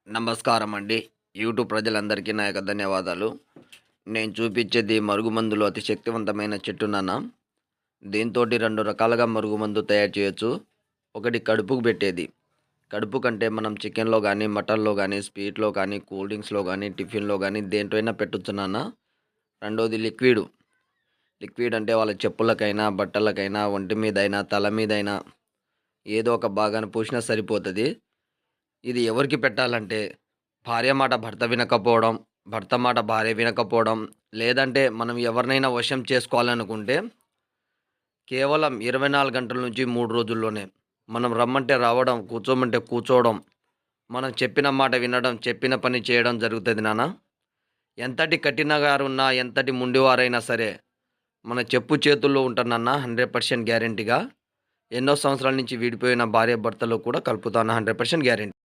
నమస్కారం అండి. యూట్యూబ్ ప్రజలందరికీ నా యొక్క ధన్యవాదాలు. నేను చూపించేది మరుగుమందులో అతి శక్తివంతమైన చెట్టు నాన్న. దీంతోటి 2 రకాలుగా మరుగుమందు తయారు చేయొచ్చు. ఒకటి కడుపుకు పెట్టేది. కడుపు కంటే మనం చికెన్‌లో గానీ, మటన్‌లో గానీ, స్వీట్‌లో కానీ, కూల్ డ్రింక్స్‌లో గానీ, టిఫిన్‌లో గానీ దేంట్లో అయినా పెట్టొచ్చు నాన్న. రెండోది లిక్విడు. లిక్విడ్ అంటే వాళ్ళ చెప్పులకైనా, బట్టలకైనా, ఒంటి మీదైనా, తల మీదైనా ఏదో ఒక భాగాన పూసినా సరిపోతది. ఇది ఎవరికి పెట్టాలంటే భార్య మాట భర్త వినకపోవడం, భర్త మాట భార్య వినకపోవడం, లేదంటే మనం ఎవరినైనా వశం చేసుకోవాలనుకుంటే కేవలం 24 గంటల నుంచి 3 రోజుల్లోనే మనం రమ్మంటే రావడం, కూర్చోమంటే కూర్చోవడం, మనం చెప్పిన మాట వినడం, చెప్పిన పని చేయడం జరుగుతది నాన్న. ఎంతటి కఠినగారున్నా, ఎంతటి మొండివారైనా సరే మన చెప్పు చేతుల్లో ఉంటారు నాన్న 100% గ్యారంటీగా. ఎన్నో సంవత్సరాల నుంచి విడిపోయిన భార్యాభర్తలు కూడా కలుపుతాను 100% గ్యారంటీ.